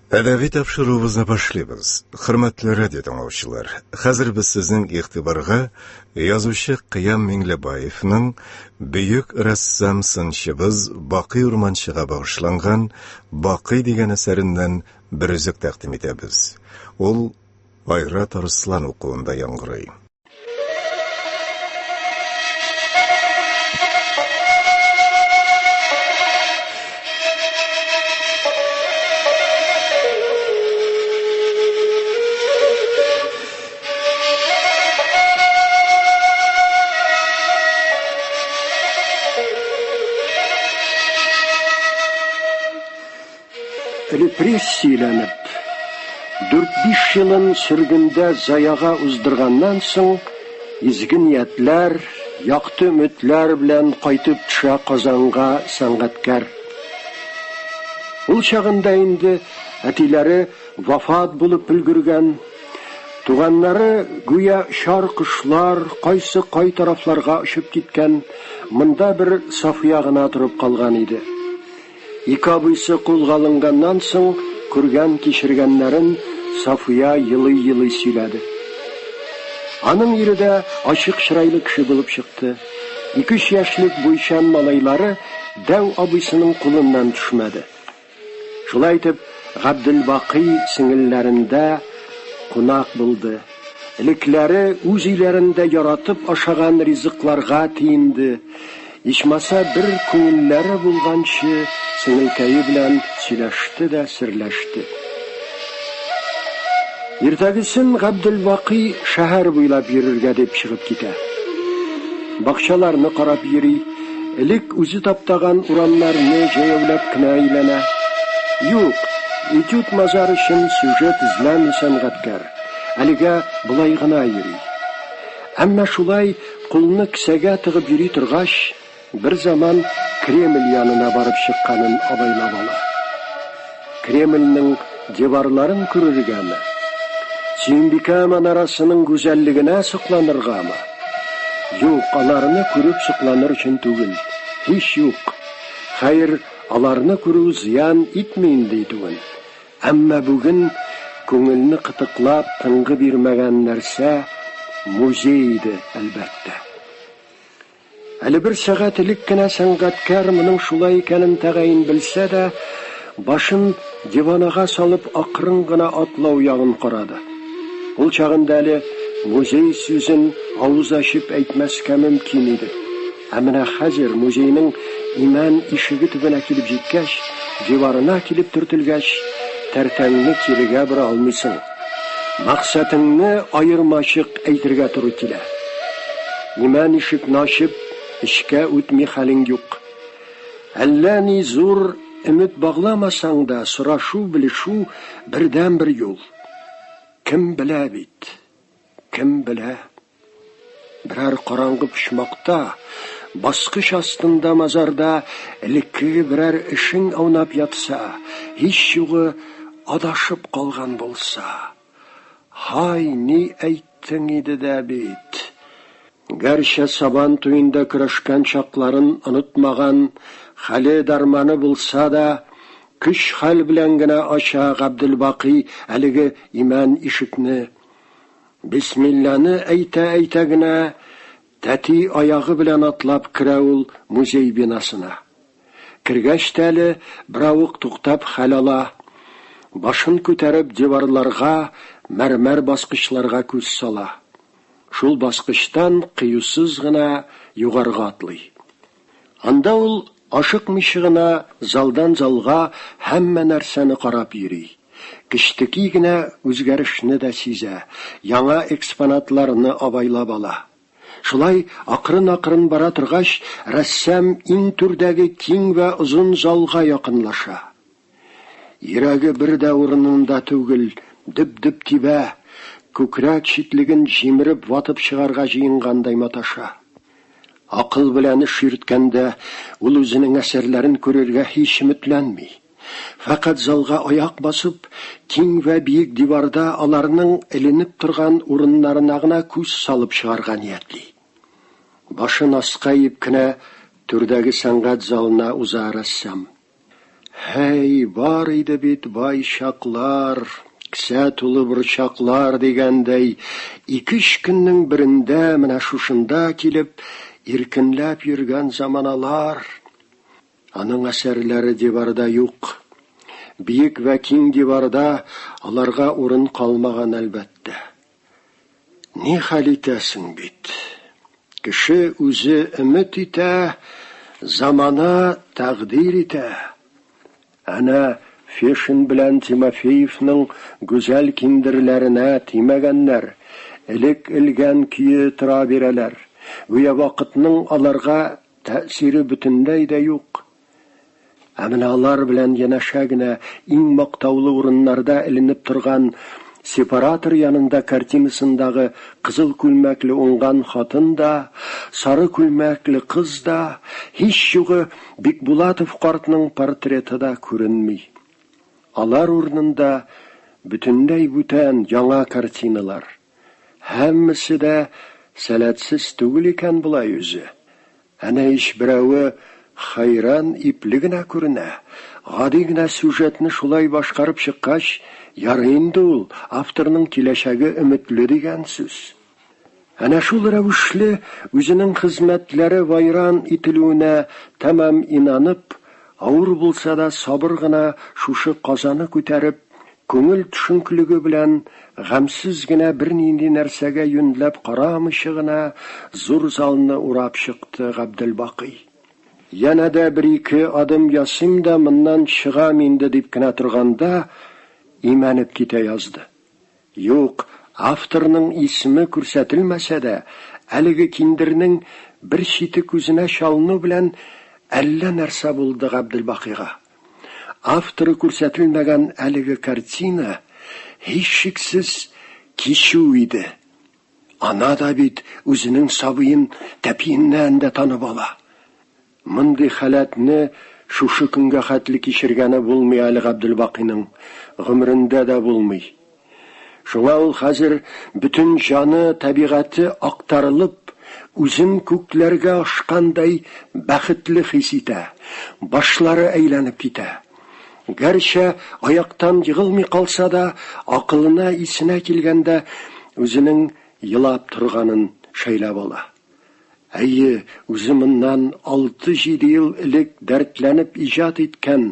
Әдәби тапшыруыбызны башлыйбыз. Хөрмәтле радио тыңлаучылар, хәзер без сезнең игътибарга язучы Кыям Миңлебаевның бөек рәссам сынчыбыз Бакый Урманчыга багышланган Бакый дигән әсәреннән бер үзек тәкъдим итәбез. Ул Айрат Арслан укуында яңгырый. Репрессияләнеп, 4-5 елын сөргендә заяга уздырганнан соң, изге ниятләр, якты өметләр белән кайтып төшә Казанга сәнгатькәр. Ул чагында инде әтиләре вафат булып өлгергән, туганнары гүя шар кышлар, кайсы кай тарафларга очып киткән, монда бер Сафия гына торып калган иде. Ике абыйсы кулга алынганнан соң, күргән кичергәннәрен Сафия елый-елый сөйләде. Аның ире дә ачык чырайлы кеше булып чыкты. 2 яшьлек буйчан малайлары дәү абыйсының кулыннан төшмәде. Шулай итеп, Габделбакый сеңелләрендә кунак булды. Элекләре үз өйләрендә яратып ашаган ризыкларга тиенде. Ичмаса бер күңелләре булганчы сеңелкәе белән сөйләште дә серләште. Иртәгесен Габделбакый шәһәр буйлап йөрергә дип чыгып китә. Бакчаларны карап йөри, элек үзе таптаган урамнарны җәяүләп кенә әйләнә. Юк, этюд мазар өчен сюжет эзләми сәнгатькәр. Әлегә булай гына йөри. Әмма шулай кулны кесәгә тыгып йөри торгач, bir zaman Кремль янына барып чыкканын абайлап ала. Кремльнең деварларын күрергәме? Сөембикә манарасының гүзәллегенә сокланыргамы? Юк, аларны күреп сокланыр өчен түгел. Һич юк. Хәер, аларны күрү зыян итми инде түгел. Әмма бүген күңелне кытыклап тынгы бирмәгән нәрсә музей иде, әлбәттә. Әле бер сәгать элек кенә сәнгатькәр моның шулай икәнен тәгаен белсә дә, башын диванага салып акрын гына атлау ягын карады. Ул чагында әле музей сүзен авыз ачып әйтмәскә мөмкин иде. Ә менә хәзер музейның имән ишеге төбенә килеп җиткәч, диварына килеп төртелгәч, тәртәңне кирегә бора алмыйсың. Максатыңны аермачык әйтергә туры килә. Имән ишекне ачып эшкә үтми хәлең юк. Әллә ни зур өмет багламасаң да, сорашу, белешү бердән бер юл. Кем белә бит? Кем белә? Берәр караңгы почмакта, баскыч астында мазарда элекке берәр эшең аунап ятса, һич югы адашып калган булса. Хай, ни әйттең иде дә бит? Гәрчә сабан туенда көрәшкән чакларын онытмаган, хәле дарманы булса да, көч хәл белән генә ача Габделбакый әлеге имән ишекне. Бисмилланы әйтә генә, тәти аягы белән атлап керә ул музей бинасына. Кергәч тәле беравык туктап хәл ала. Башын күтәреп диварларга, мәрмәр баскычларга күз сала. Шул баскычтан кыюсыз гына югарга атлый. Анда ул ашыкмыйча гына залдан залга һәммә нәрсәне карап йөри. Кичтеки генә үзгәрешне дә сизә, яңа экспонатларны абайлап ала. Шулай акрын-акрын бара торгач, рәссам иң түрдәге киң вә озын залга якынлаша. Йөрәге бер дә урынында түгел, дөп-дөп тибә. Күкрәк читлеген җимереп ватып чыгарга җыенгандай маташа. Акыл белән эш йөрткәндә ул үзенең әсәрләрен күрергә һич өметләнми. Фақат залга аяк басып, киң вә биек диварда аларның эленеп торган урыннарына гына күз салып чыгарга ниятли. Башын аска иеп кенә түрдәге сәнгать залына уза рәссам. Hey, бар иде бит бай шаклар, кісә тулы борчаклар дигәндәй, 2-3 көннең берендә менә шушында килеп, иркенләп йөргән заманалар. Аның әсәрләре диварда юк. Биек вә киң диварда аларга урын калмаган әлбәттә. Ни хәл итәсең бит? Кеше үзе өмет итә, замана тәкъдир итә. Әнә Фешин белән Тимофеевның гүзәл киндерләренә тимәгәннәр, элек элгән көе тора бирәләр. Гүя вакытның аларга тәэсире бөтенләй дә юк. Ә менә алар белән янәшә генә иң мактаулы урыннарда эленеп торган сепаратор янында картинасындагы кызыл күлмәкле уңган хатын да, сары күлмәкле кыз да, һич югы Бикбулатов картның портреты да күренми. Алар урынында бөтенләй бүтән яңа картиналар. Һәммәсе дә сәләтсез түгел икән булай үзе. Әнә ич берәүе хайран ипле генә күренә. Гади генә сюжетны шулай башкарып чыккач, ярый инде ул авторның киләчәге өметле дигән сүз. Әнә шул рәвешле үзенең хезмәтләре вайран ителүенә тәмам инанып, авыр булса да сабыр гына шушы казаны күтәреп, күңел төшенкелеге белән гамсыз генә бернинди нәрсәгә юньләп карамыйча гына зур залны урап чыкты Габделбакый. Янә дә 1-2 адым ясыйм да моннан чыгам инде дип кенә торганда, имәнеп китә язды. Юк, авторның исеме күрсәтелмәсә дә, әлеге киндернең бер чите күзенә чалыну белән әллә нәрсә булды Габделбакыйга. Авторы күрсәтелмәгән әлеге картина һичшиксез кичү иде. Ана да бит үзенең сабыен тәпиеннән дә танып ала. Мондый халәтне шушы көнгә хәтле кичергәне булмый әле Габделбакыйның, гомерендә дә булмый. Шуңа ул хәзер бүтән җаны, табигате актарылып, үзен күкләргә ашкандай бәхетле хис итә. Башлары әйләнеп китә. Гәрчә аяктан егылмый калса да, акылына исенә килгәндә үзенең елап торганын шәйләп ала. Әйе, үзе моннан 6-7 ел элек дәртләнеп иҗат иткән,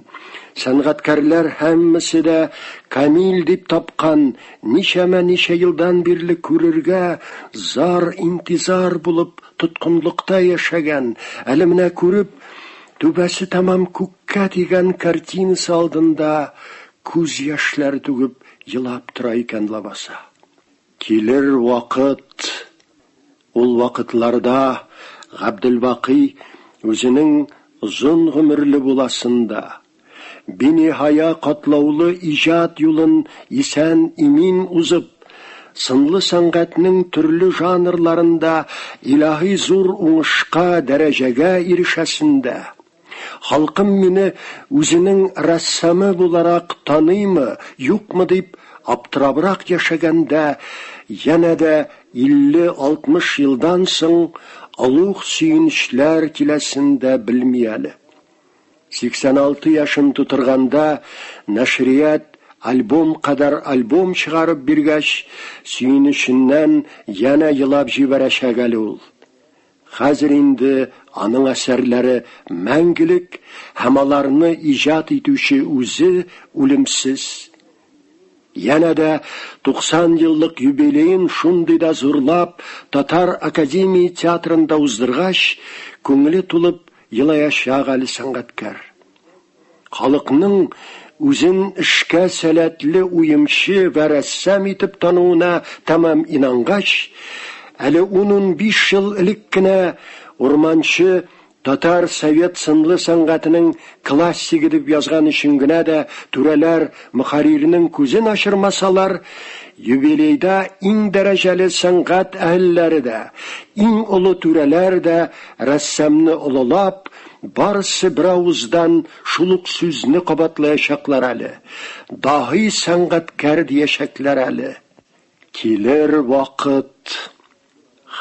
сәнгатькәрләр һәммәсе дә камил дип тапкан, ничә елдан бирле күрергә зар интизар булып тоткынлыкта яшәгән, әле менә күреп, түбәсе тәмам күккә тигән картинасы алдында күз яшьләр түгеп елап тора икән лабаса. Килер вакыт, ул вакытларда Габделбакый үзенең озын гомерле буласында, бинихая катлаулы иҗат юлын исән имин узып, сынлы сәнгатьнең төрле жанрларында илаһи зур уңышка, дәрәҗәгә ирешәсендә, халкым мине үзенең рәссамы буларак таныймы, юкмы дип аптырабрак яшәгәндә, янә дә 50-60 елдан соң алух сөенечләр киләсендә белми әле. 86 яшын тутырганда нәшрият альбом кадәр альбом чыгарып биргәч, сөенеченнән янә елап җибәрәчәк әле ул. Хәзер инде аның әсәрләре мәңгелек һәм аларны иҗат итүче үзе үлемсез. Янә дә 90 еллык юбилейын шундый да зурлап Татар академия театрында уздыргач, күңеле тулып елаячак әле сәнгатькәр. Халыкның үзен эшкә сәләтле уемчы вә рәссам итеп тануына тәмам инангач, әле 10-15 ел элек кенә урманчы Татар совет сынлы сәнгатының классигі дип язган өчен генә дә түрәләр мөхәррирнең күзен ачырмасалар, юбилейда иң дәрәҗәле сәнгать әһелләре дә, иң олы түрәләр дә рәссамны олылап, барысы бер авыздан шул ук сүзне кабатлаячаклар әле. Даһи сәнгатькәр диячәкләр әле. Килер вакыт,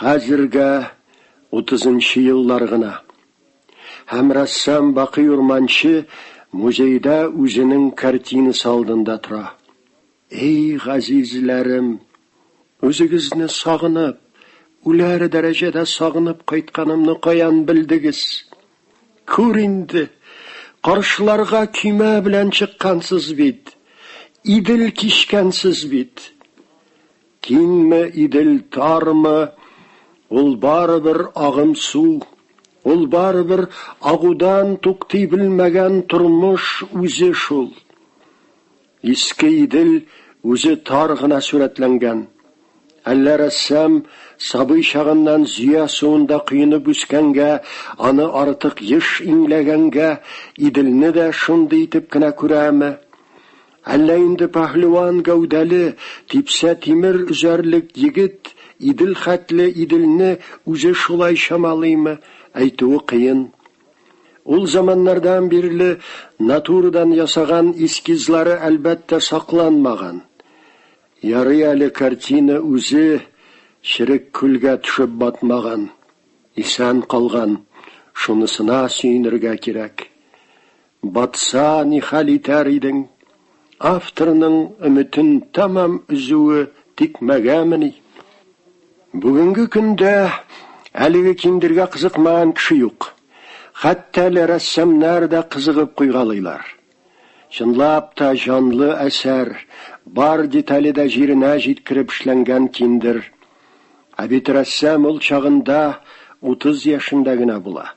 хәзергә 30-нчы еллар гына. Һәм рәссам Бакый Урманчы музейда үзенең картинасы алдында тора. Эй, газизләрем, үзегезне сагынып, үләр дәрәҗәдә сагынып кайтканымны каян белдегез? Күр инде, каршыларга көймә белән чыккансыз бит, идел кишкәнсез бит. Киңме идел, тармы, ул барыбер агым су, ул барыбер агудан туктый белмәгән тормыш үзе шул. Иске идел үзе тар гына сурәтләнгән. Әллә рәссам сабый чагыннан зөя суында кыйынып үскәнгә, аны артык еш иңләгәнгә, иделне дә шундый итеп кенә күрәме? Әллә инде пәһлеван гәүдәле, типсә тимер үзәрлек егет идел хәтле иделне үзе шулай чамалыймы? Әйтүе кыен. Ул заманнардан бирле натурадан ясаган эскизлары әлбәттә сакланмаган. Ярый әле картина үзе чирек күлгә төшеп батмаган, исән калган. Шунысына сөенергә кирәк. Батса ни хәл итәр идең? Авторның өметен тамам үзүе тикмәгәмени? Бүгенге көндә әлеге киндергә кызыкмаган кеше юк. Хәтта рәссамнар да кызыгып куйгалыйлар. Чынлап та җанлы әсәр, бар детали да җиренә җиткереп эшләнгән киндер. Ә бит рәссам ул чагында 30 яшында гына була.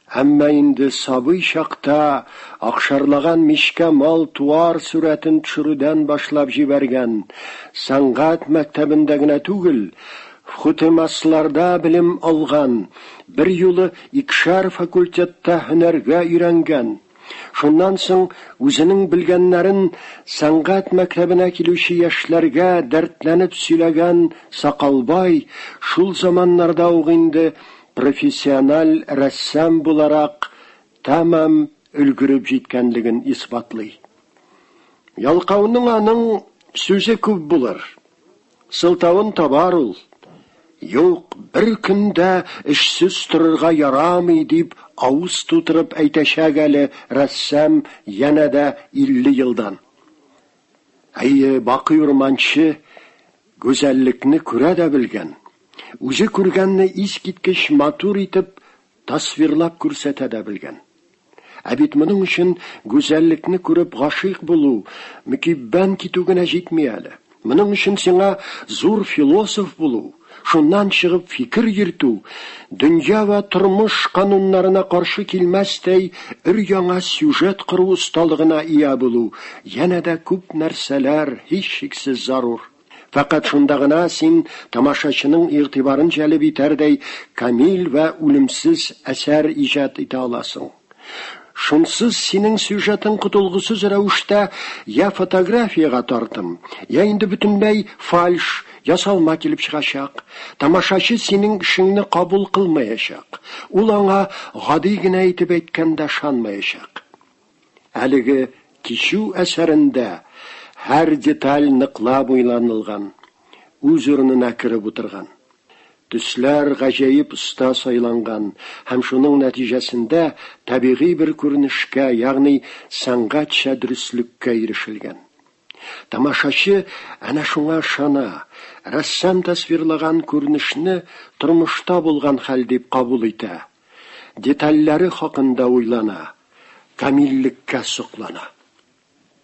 Әмма инде сабый чакта акшарлаган мишкә мал туар сүрәтен төшерүдән башлап җибәргән, сәнгать мәктәбендә генә түгел, хутымасларда белем алган, бер юлы икшәр факультетта һөнәргә өйрәнгән. Шуннан соң үзенең белгәннәрен сәнгать мәктәбенә килүче яшьләргә дәртләнеп сөйләгән Сакалбай шул заманнарда ук инде профессиональ рәссам буларак тамам өлгереп җиткәнлеген исбатлый. Ялкауның аның сүзе күп булыр. Сылтавын табар ул. Юк, бер көндә эшсез торырга ярамый дип авыз тутырып әйтәчәк әле рәссам янәдә 50 елдан. Әйе, Бакый Урманчы гүзәллекне күрә дә белгән. Үзе күргәнне искиткеч матур итеп тасвирлап күрсәтә дә белгән. Ә бит моның өчен гүзәллекне күреп гашыйк булу, мөкиббән китү генә җитми әле. Моның өчен сиңа зур философ булу, шуннан чыгып фикер йөртү, дөнья ва тормыш кануннарына каршы килмәстәй өр-яңа сюжет кыру осталыгына ия булу, янәдә күп нәрсәләр һичшиксез зарур. Фақат шунда гына син тамашачының игътибарын җәлеп итәрдәй камил ва үлемсез әсәр иҗат итә аласың. Шунсыз синең сюжетың кутылгысыз рәвештә я фотографияга тартым, я инде бөтенләй фальш, ясалма килеп чыгачак. Тамашачы синең эшеңне кабул кылмаячак. Ул аңа гади генә итеп әйткәндә шанмаячак. Әлеге кичү әсәрендә һәр деталь ныклап уйланылган, үз урынына кереп утырган. Төсләр гаҗәеп оста сайланган, һәм шуның нәтиҗәсендә табигый бер күренешкә, ягъни сәнгатьчә дөреслеккә ирешелгән. Тамашачы әнә шуңа ышана, рәссам тасвирлаган күренешне тормышта булган хәл дип кабул итә. Детальләре хакында уйлана, камиллеккә соклана.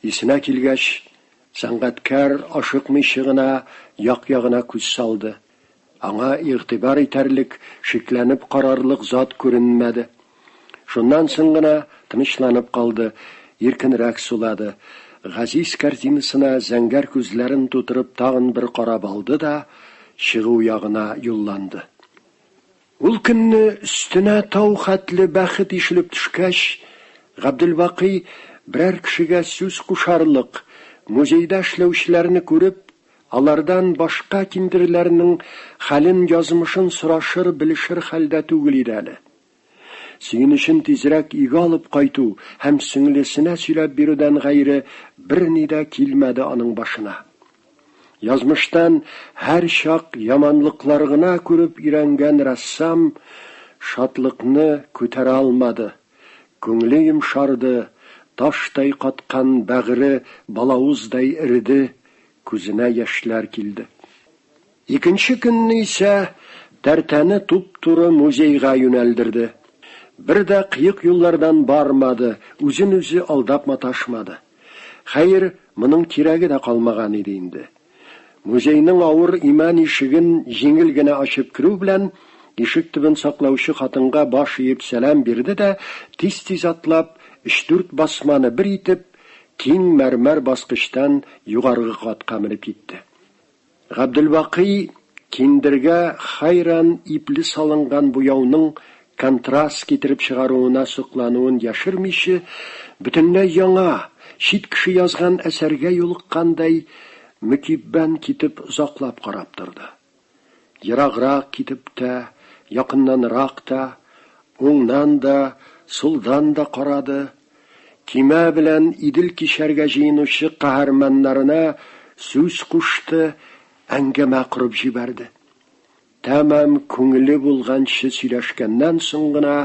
Исенә килгәч, сәнгатькәр ашыкмыйча гына як-ягына күз салды. Аңа игътибар итәрлек, шикләнеп карарлык зат күренмәде. Шуннан соң гына тынычланып калды, иркенрәк сулады. Газиз картинасына зәңгәр күзләрен тутырып тагын бер карап алды да чыгу ягына юлланды. Ул көнне өстенә тау хәтле бәхет ишелеп төшкәч, Габделбакый берәр кешегә сүз кушарлык, музейда эшләүчеләрне күреп, алардан башка киндерләрнең хәлен, язмышын сорашыр, белешер хәлдә түгел иде әле. Сөенечен тизрәк өйгә алып кайту һәм сеңлесенә сөйләп бирүдән гайре берни дә килмәде аның башына. Язмыштан һәр чак яманлыклар гына күреп өйрәнгән рәссам шатлыкны күтәрә алмады. Күңеле йомшарды, таштай каткан бәгыре балавыздай ириде, күзенә яшьләр килде. Икенче көнне исә тәртәне туп-туры музейга юнәлдерде. Бер дә кыек юллардан бармады, үзен-үзе алдап маташмады. Хәер, моның кирәге дә калмаган иде инде. Музейның авыр иман ишеген җиңел генә ачып керү белән, ишек төбен саклаучы хатынга баш иеп сәлам бирде дә, тиз-тиз атлап, 3-4 басманы бер итеп, киң мәрмәр баскычтан югаргы катка менеп китте. Габделбакый киндергә хайран ипле салынган буяуның контраст китереп чыгаруына соклануын яшермичә, бөтенләй яңа, чит кеше язган әсәргә юлыккандай, мөкиббән китеп озаклап карап торды. Ераграк китеп тә, якыннанрак та, уңнан да, сулдан да карады. Кимә белән идел кишәргә җыенучы каһарманнарына сүз кушты, әңгәмә курып җибәрде. Тәмам күңеле булганчы сөйләшкәннән соң гына,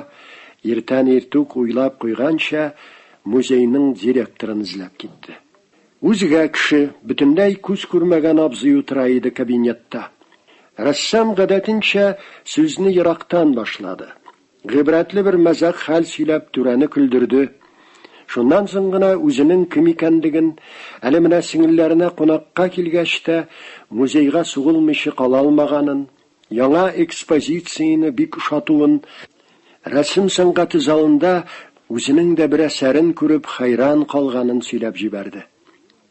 иртән-иртүк уйлап куйганча, музейның директорын эзләп китте. Үзгә кеше, бөтенләй күз күрмәгән абзый утыра иде кабинетта. Рәссам гадәтенчә сүзне ерактан башлады. Гыйбрәтле бер мәзәк хәл сөйләп түрәне көлдерде. Шуннан соң гына үзенең кем икәнлеген, әле менә сеңелләренә кунакка килгәч тә, музейга сугылмыйча кала алмаганын, яңа экспозицияны бик ошатуын, рәсем сәнгате залында үзенең дә бер әсәрен күреп хайран калганын сөйләп җибәрде.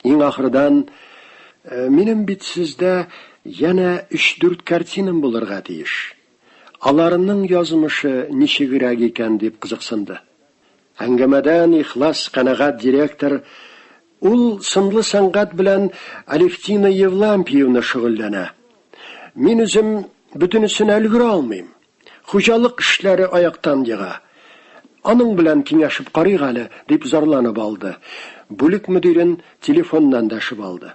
Иң ахырдан, минем бит сездә яна 3-4 картинам булырга тиеш. Аларның язмышы ничегрәк икән дип кызыксынды. Әңгәмәдән ихлас канагат директор, ул сынлы сәнгать белән Алевтина Евлампиевна шөгыльләнә. Мин үзем бөтенесен өлгерә алмыйм. Хуҗалык эшләре аяктан яга. Аның белән киңәшеп карыйк әле, дип зарланып алды. Бүлек мөдирен телефоннан дәшеп алды.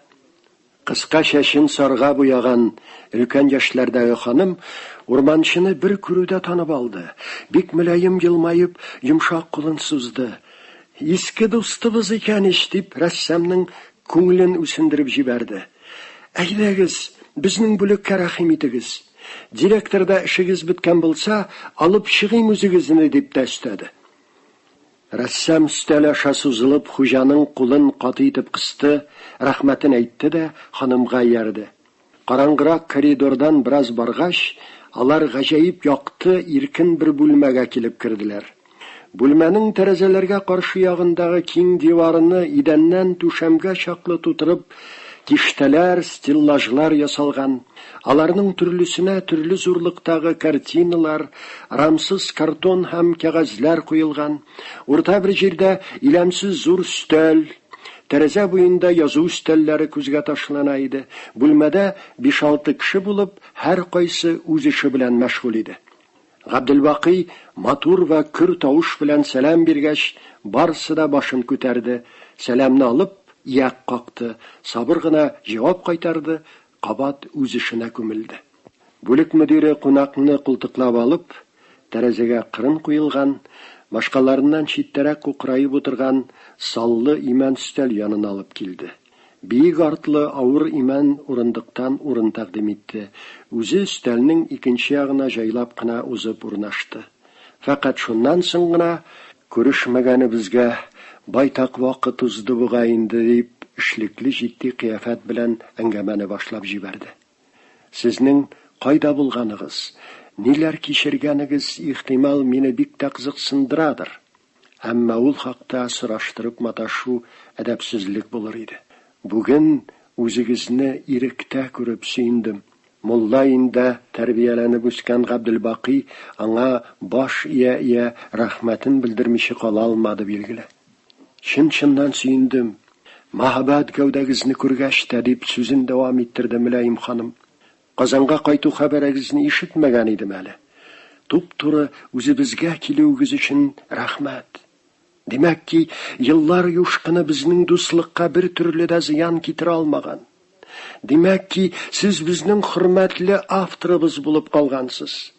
Кыска чәчен сарга буяган өлкән яшьләрдәге ханым урманчыны бер күрүдә танып алды. Бик мөлаем елмаеп, йомшак кулын сузды. Иске дустыбыз икән ич, дип рәссамның күңелен үсендереп җибәрде. Әйдәгез, безнең бүлеккә рәхим итегез. Директорда эшегез беткән булса, алып чыгыйм үзегезне, дип тәстәде. Рәссам өстәл аша сузылып, хуҗаның кулын каты итеп кысты, рәхмәтен әйтте дә ханымга ярды. Караңгырак коридордан бераз баргач, алар гаҗәеп якты, иркен бер бүлмәгә килеп керделәр. Бүлмәнең тәрәзәләргә каршы ягындагы киң диварыны идәннән түшәмгә чаклы тутырып, киштәләр, стеллажлар ясалган. Аларның төрлесенә төрле зурлыктагы картиналар, рамсыз картон һәм кәгазьләр куелган. Урта бер җирдә иләмсез зур өстәл, тәрәзә буенда язу өстәлләре күзгә ташлана иде. Бүлмәдә 5-6 кеше булып, һәр кайсы үз эше белән мәшгуль иде. Габделбакый матур ва күр тавыш белән сәлам биргәч, барсы да башын күтәрде. Сәламны алып, як какты, сабыр гына җавап кайтарды, кабат үз эшенә күмелде. Бүлек мөдире кунакны култыклап алып, тәрәзәгә кырын куелган, башкаларыннан читтәрәк кукрайып утырган саллы имән өстәл янына алып килде. Биек артлы авыр имән урындыктан урын тәкъдим итте. Үзе өстәлнең икенче ягына җайлап кына узып урнашты. Фақат шуннан соң гына күрешмәгәнебезгә байтак вакыт узды буга инде, дип эшлекле җитди кыяфәт белән әңгәмәне башлап җибәрде. Сезнең кайда булганыгыз, ниләр кичергәнегез ихтимал мине бик тә кызыксындырадыр. Әмма ул хакта сораштырып маташу әдәпсезлек булыр иде. Бүген үзегезне иректә күреп сөендем. Мулла инде тәрбияләнеп үскән Габделбакый аңа баш ия рәхмәтен белдермичә кала алмады билгеле. Чын-чыннан сөендем. Мәхәббәт гәүдәгезне күргәч тә, дип сүзен дәвам иттерде Мөлаим ханым. Казанга кайту хәбәрегезне ишетмәгән идем әле. Туп-туры үзебезгә килүегез өчен рәхмәт. Димәк ки, еллар юшкыны безнең дуслыкка бер төрле дә зыян китерә алмаган. Димәк ки, сез безнең хөрмәтле авторыбыз булып калгансыз.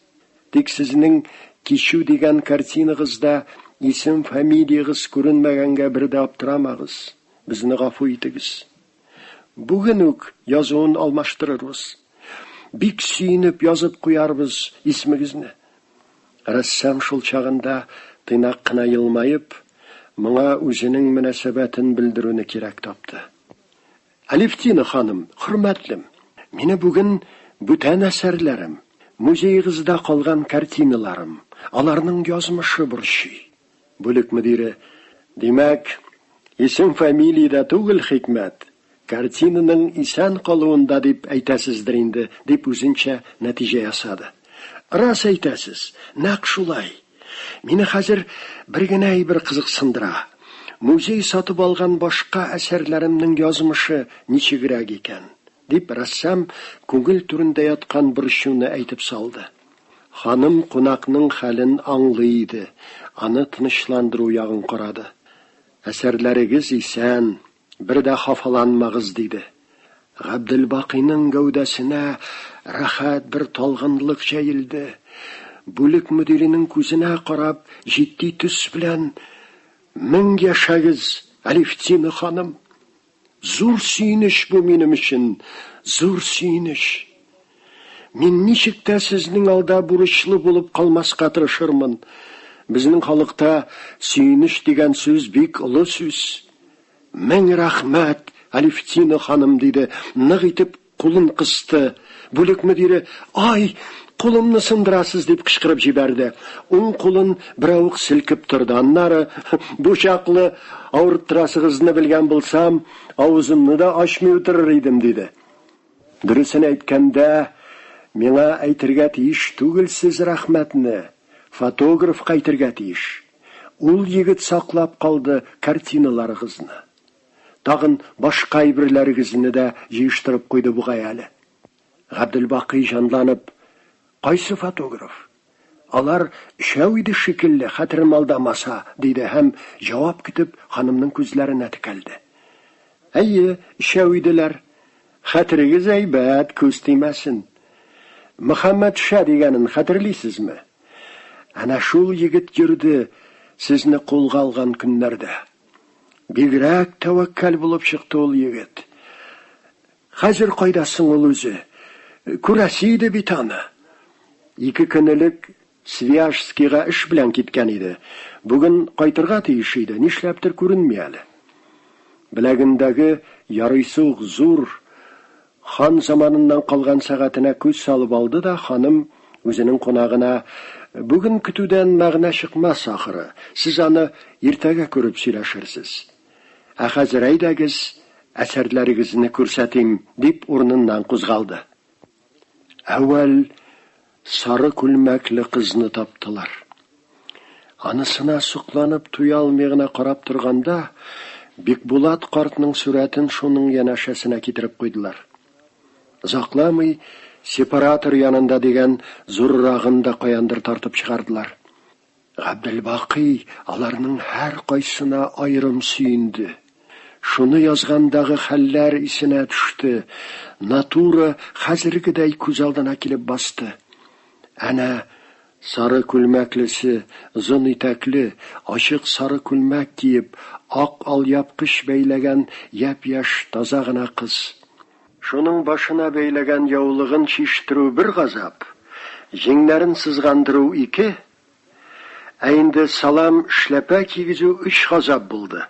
Тик сезнең кичү дигән картинагызда исем фамилиягыз күренмәгәнгә бер дә аптырамагыз. Безне гафу итегез. Бүген үк язуын алмаштырырбыз. Бик сөенеп язып куярбыз исмегезне. Рәссам шул чагында тыйнак кына елмаеп, моңа үзенең мөнәсәбәтен белдерүне кирәк тапты. Алевтина ханым, хөрмәтлем, мине бүген бүтән әсәрләрем, музейгызда калган картиналарым, аларның язмышы борчый. Бүлек мөдире: "Димәк, исем фамилиядә түгел хикмәт, картинаның исән калуында дип әйтәсездер инде", дип үзенчә нәтиҗә ясады. Рас әйтәсез, нәкъ шулай. Мине хәзер бер генә әйбер кызыксындыра. Музей сатып алган башка әсәрләремнең язмышы ничегрәк икән, дип рәссам күңел түрендә яткан борчуны әйтеп салды. Ханым кунакның хәлен аңлый иде, аны тынычландыру ягын карады. "Әсәрләрегез исән, бер дә хафаланмагыз", диде. Габделбакыйның гәүдәсенә рәхәт бер талгынлык җәелде. Бүлек мөдиренең күзенә карап, җитди төс белән: "Мең яшәгез, Алевтина ханым. Зур сөенеч бу минем өчен, зур сөенеч. Мин ничек тә сезнең алда бурычлы булып калмаска тырышырмын. Безнең халыкта сөенеч дигән сүз бик олы сүз. Мең рәхмәт, Алевтина ханым", диде, нык итеп кулын кысты. Бүлек мөдире: "Ай, кулымны сындырасыз", дип кычкырып җибәрде. Уң кулын беравык селкеп торды. Аннары: "Бу чаклы авырттырасыгызны белгән булсам, авызымны да ачмый утырыр идем", диде. "Дөресен әйткәндә, миңа әйтергә тиеш түгел сез рәхмәтне, фотограф әйтергә тиеш. Ул егет саклап калды картиналарыгызны. Тагын башка әйберләрегезне дә җыештырып куйды бугай әле". Габделбакый җанланып: "Кайсы фотограф? Алар шәү иде шикелле, хәтерем алдамаса", диде һәм җавап көтеп ханымның күзләренә текәлде. "Әйе, шәү иделәр. Хәтерегез әйбәт, күз тимәсен. Мөхәммәд Шә дигәнен хәтерлисезме? Әнә шул егет йөрде сезне кулга алган көннәрдә. Бигрәк тәвәккәл булып чыкты ул егет. Хәзер кайда соң ул үзе? Күрәсе иде бит аны. 2 көн элек Свияжскийга эш белән киткән иде. Бүген кайтырга тиеш иде, нишләптер күренми әле". Беләгендәге ярыйсы ук зур хан заманыннан калган сәгатенә күз салып алды да ханым үзенең кунагына: "Бүген көтүдән мәгънә чыкмас ахыры. Сез аны иртәгә күреп сөйләшерсез. Ә хәзер әйдәгез, әсәрләрегезне күрсәтим", дип урыныннан кузгалды. Әүвәл сары күлмәкле кызны таптылар. Анысына сокланып туя алмый гына карап торганда, Бикбулат картның сүрәтен шуның янәшәсенә китереп куйдылар. Озакламый сепаратор янында дигән зуррагын да каяндыр тартып чыгардылар. Габделбакый аларның һәр кайсына аерым сөенде. Шуны язгандагы хәлләр исенә төште. Натура хәзергедәй күз алдына килеп басты. Әнә сары күлмәклесе, озын итәкле, ачык сары күлмәк киеп, ак алъяпкыч бәйләгән япь-яшь таза гына кыз. Шуның башына бәйләгән яулыгын чиштерү бер газап, җиңнәрен сызгандыру 2, ә инде салам эшләпә кигезү 3 газап булды.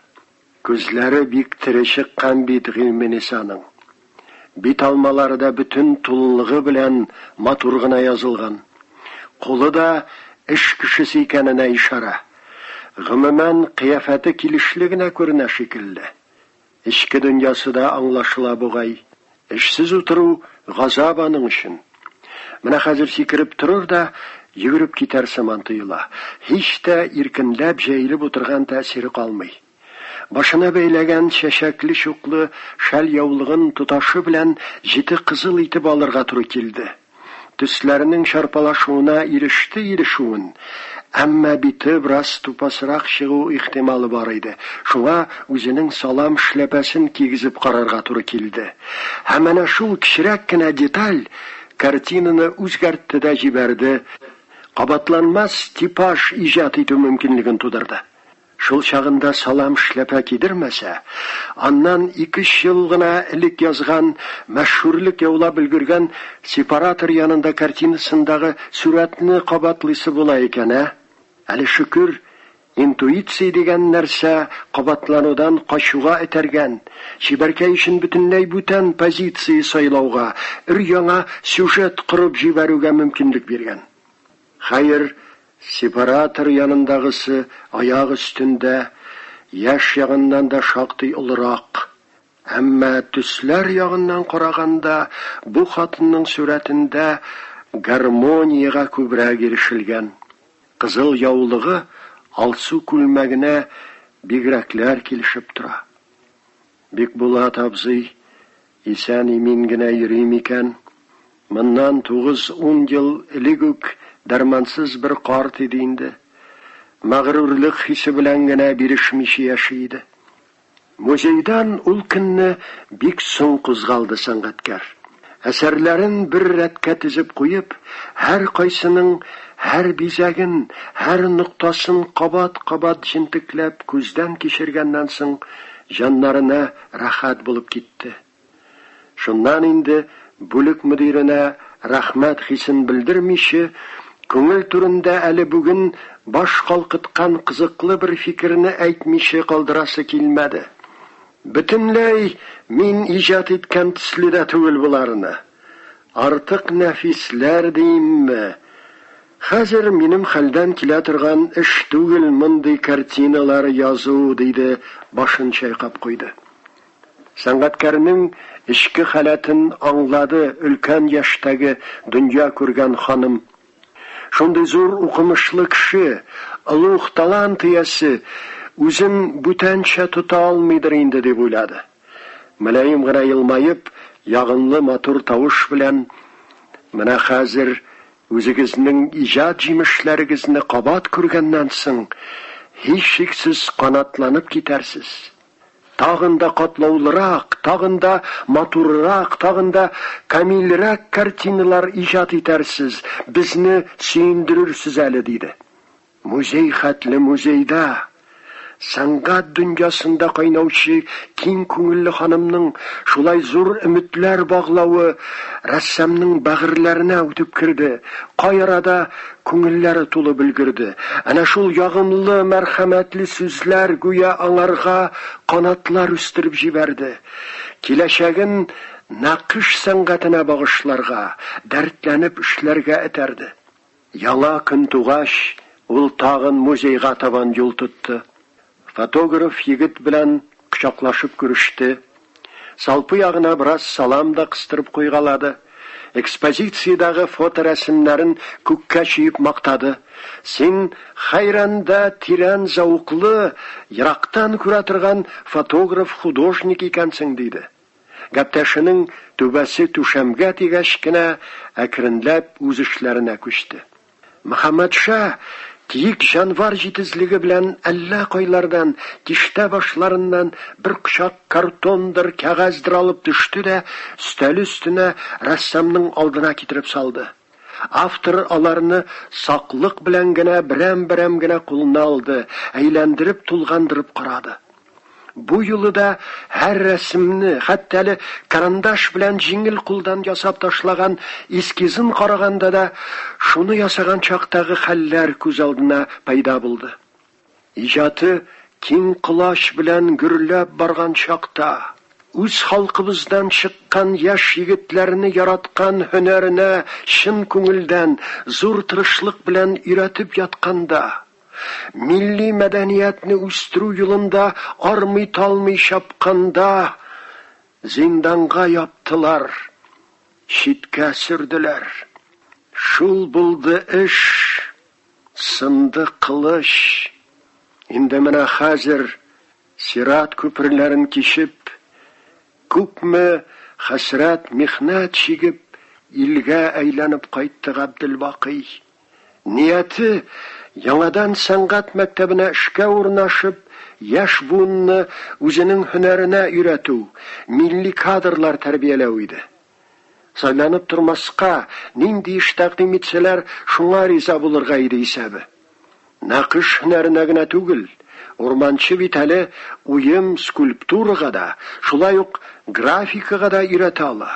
Күзләре бик тере чыккан бит Гыйльменисаның. Бит алмалары да бүтән туллыгы белән матур гына язылган. Кулы да эш кешесе икәненә ишара. Гомумән кыяфәте килешле генә күренә шикелле. Ичке дөньясы да аңлашыла бугай. Эшсез утыру газап аның өчен. Менә хәзер сикереп торыр да йөгереп китәр сыман тоела. Һич тә иркенләп җәелеп утырган тәэсире калмый. Башына бәйләгән чәчәкле чуклы шәл яулыгын туташы белән җите кызыл итеп алырга туры килде. Төсләренең шарпалашуына ирешүен, әмма бите брас тупасрак чыгу ихтималы бар иде. Шуңа үзенең салам эшләпәсен кигезеп карарга туры килде. Һәм әнә шул кечерәк кенә деталь картинаны үзгәртте дә җибәрде. Кабатланмас типаж иҗат итү мөмкинлеген тудырды. Шул чагында салам шләпә кидермәсә, аннан 2 ел гына элек язган, мәшһүрлек яулап өлгергән сепаратор янында картинасындагы сурәтне кабатлыйсы була икән, Әле шөкер, интуиция дигән нәрсә кабатланудан качуга этәргән, чибәркәй өчен бөтенләй бүтән позиция сайлауга, өр-яңа сюжет корып җибәрүгә мөмкинлек биргән. Хәер, сепаратор янындагысы аяк өстендә, яшь ягыннан да шактый олырак. Әмма төсләр ягыннан караганда, бу хатынның сурәтендә гармонияга күбрәк ирешелгән. Кызыл яулыгы алсу күлмәгенә бигрәкләр килешеп тора. Бикбулат абзый, исән-имин генә йөри микән? Моннан 9-10 ел элек үк дәрмансыз бер карт иде инде. Мәгърурлык хисе белән генә бирешмичә яши иде. Музейдан ул көнне бик соң кузгалды сәнгатькәр. Әсәрләрен бер рәткә тизеп куеп, һәр кайсының һәр бизәген, һәр ноктасын кабат-кабат җентекләп күздән кичергәннән соң җаннарына рәхәт булып китте. Шуннан инде бүлек мөдиренә рәхмәт хисен белдермичә, күңел турында әле бүген баш калкыткан кызыклы бер фикерне әйтмичә калдырасы килмәде. Бөтенләй мин иҗат иткән төсле дә түгел буларны. Артык нәфисләр димме? Хәзер минем хәлдән килә торган эш түгел мондый картиналар язу, диде, башын чайкап куйды. Сәнгатькәрнең ичке халатын аңлады өлкән яшьтәге дөнья күргән ханым. Шундый зур укымышлы кеше, олуг талант иясе, үзен бүтәнчә тота алмыйдыр инде дип уйлады. Мөлаим гына елмаеп, ягынлы матур тавыш белән, менә хәзер үзегезнең иҗат җимешләрегезне кабат күргәннән соң, һичшиксез канатланып китәрсез. Тагын да катлаулырак, тагын да матуррак, тагын да камилрак картиналар иҗат итәрсез, безне сөендерерсез әле, диде. Музей хәтле музейда, сәнгать дөньясында кайнаучы киң күңелле ханымның шулай зур өметләр баглавы рәссамның бәгырьләренә үтеп керде, кайрада күңелләре тулып өлгерде. Әнә шул ягымлы, мәрхәмәтле сүзләр гүя аңарга канатлар үстереп җибәрде. Киләчәген нақыш сәнгатенә багышларга, дәртләнеп эшләргә этәрде. Яңа көн тугач, ул тагын музейга табан юл тотты. Фотограф егет белән кочаклашып күреште. Салпы ягына бераз салам да кыстырып куйгалады. Экспозициядагы фоторәсемнәрен күккә чөеп мактады. Син хайранда тирән зауклы, ерактан күрә торган фотограф-художник икәнсең, диде. Гәптәшенең түбәсе түшәмгә тигәч кенә әкренләп үз эшләренә күчте. Мөхәммәдша тик җанвар җитезлеге белән әллә кайлардан, киштә башларыннан бер кочак картондыр, кәгазьдер алып төште дә, өстәл өстенә рәссамның алдына китереп салды. Автор аларны саклык белән генә берәм-берәм генә кулына алды, әйләндереп, тулгандырып карады. Бу юлы да һәр рәсемне, хәтта әле карандаш белән җиңел кулдан ясап ташлаган эскизын караганда да, шуны ясаган чактагы хәлләр күз алдына пайда булды. Иҗаты киң кылач белән гөрләп барган чакта, үз халкыбыздан чыккан яшь егетләрне яраткан һөнәренә чын күңелдән, зур тырышлык белән өйрәтеп ятканда, милли мәдәниятне үстерү юлында армый-талмый чапканда, зинданга яптылар, читкә сөрделәр. Шул булды эш, сынды кылыч. Инде менә хәзер сират күперләрен кичеп, күпме хәсрәт михнәт чигеп, илгә әйләнеп кайтты Габделбакый. Нияте яңадан сәнгать мәктәбенә эшкә урнашып, яшь буынны үзенең һөнәренә өйрәтү, милли кадрлар тәрбияләү иде. Сайланып тормаска, нинди эш тәкъдим итсәләр, шуңа риза булырга иде исәбе. Нақыш һөнәренә генә түгел, урманчы бит әле уем скульптурага да, шулай ук графикага да өйрәтә ала.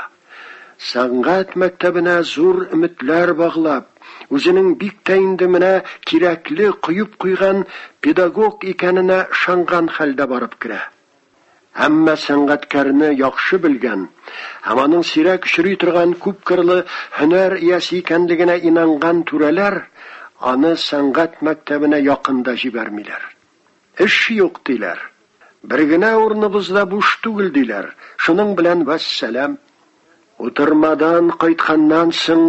Сәнгать мәктәбенә зур өметләр баглап, үзенең бик тә инде менә кирәкле куеп куйган педагог икәненә ышанган хәлдә барып керә. Әмма сәнгатькәрне яхшы белгән, һәм аның сирәк очрый торган күп кырлы һөнәр иясе икәнлегенә инанган түрәләр аны сәнгать мәктәбенә якында җибәрмиләр. Эш юк диләр. Бер генә урыныбызда буш түгел диләр. Шуның белән вәссәлам. Утырмадан кайтканнан соң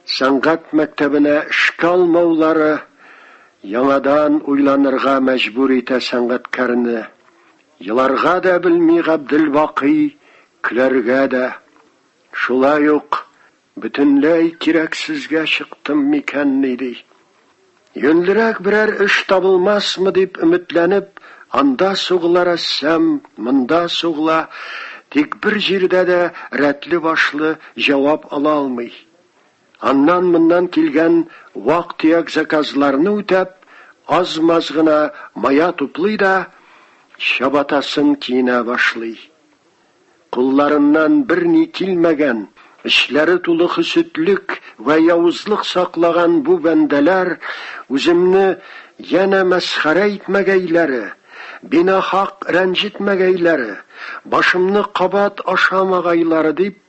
сәнгать мәктәбенә эшкә алмаулары яңадан уйланырга мәҗбүр итә сәнгатькәрне. Еларга да белми Габделвакый, көләргә дә. Шулай ук бөтенләй кирәксезгә чыктым микән ди. Йөнлерәк берәр эш табылмасмы дип өметләнеп, анда сугыла рәссам, монда сугыла, тик бер җирдә дә рәтле башлы җавап ала алмый. Аннан-моннан килгән вак-төяк заказларны үтәп, аз-маз гына мая туплый да, чабатасын киенә башлый. Кулларыннан берни килмәгән, эшләре тулы хөсетлек вә явызлык саклаган бу бәндәләр үземне янә мәсхәрә итмәгәйләре, бинахак рәнҗетмәгәйләре, башымны кабат ашамагайлары дип,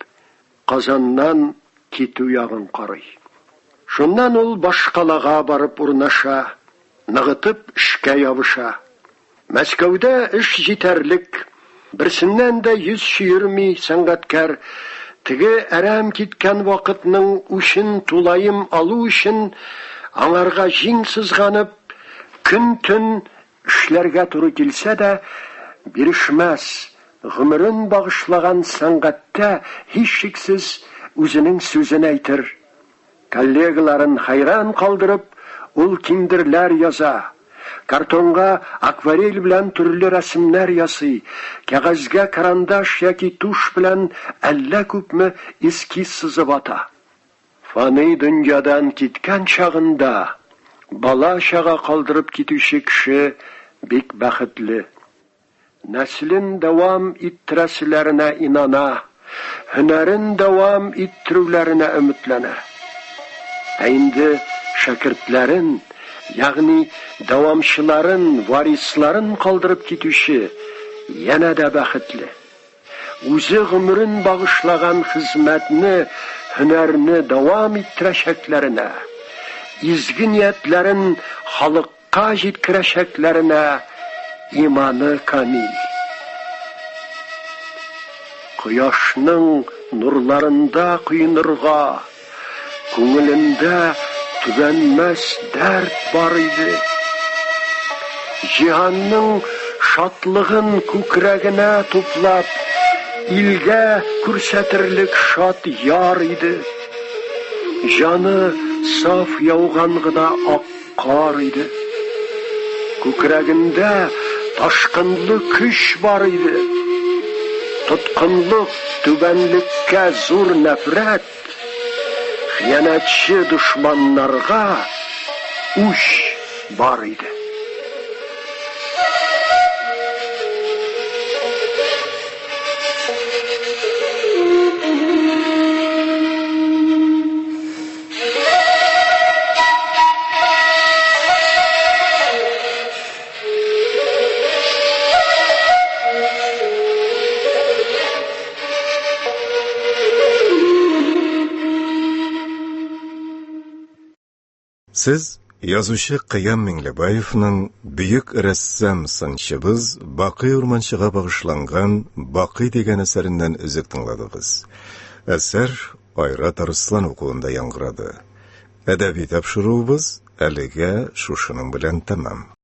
Казаннан китү ягын карый. Шуннан ул башкалага барып урнаша, ныгытып эшкә ябыша. Мәскәүдә эш җитәрлек, берсеннән дә йөз чөйрми сәнгатькәр, теге әрәм киткән вакытның үчен тулайым алу өчен аңарга җиң сызганып, көн-төн эшләргә туры килсә дә, бирешмәс, гомерен багышлаган сәнгатьтә һичшиксез үзенең сүзен әйтер. Коллегаларын хайран калдырып, ул киндерләр яза. Картонга акварель белән төрле рәсемнәр ясый, кәгазьгә карандаш яки туш белән әллә күпме эскиз сызып ата. Фани дөньядан киткән чагында бала чага калдырып китүче кеше бик бәхетле. Нәслен дәвам иттерәселәренә инана, һөнәрен дәвам иттерүләренә өметләнә. Ә инде шәкертләрен, ягъни дәвамчыларын, варисларын калдырып китүче янә дә бәхетле. Үзе гомерен багышлаган хезмәтне, һөнәрне дәвам иттерәчәкләренә, изге ниятләрен халыкка җиткерәчәкләренә иманы камил. Кояшның нурларында куйнырга, күңелендә түбәнмәс дәрт бар иде. Җиһанның шатлыгын күкрәгенә туплап, илгә күрсәтерлек шат яр иде. Җаны саф яуган гына ак кар иде. Күкрәгендә ташкынлы көч бар иде. Тоткынлык, түбәнлеккә зур нәфрәт, хыянәтче душманнарга үч бар иде. Сез язучы Кыям Миңлебаевның бөек рәссам сынчыбыз Бакый Урманчыга багышланган Бакый дигән әсәреннән үзек тыңладыгыз. Әсәр Айрат Арслан укуында яңгырады. Әдәби тапшыруыбыз әлегә шушының белән тәмам.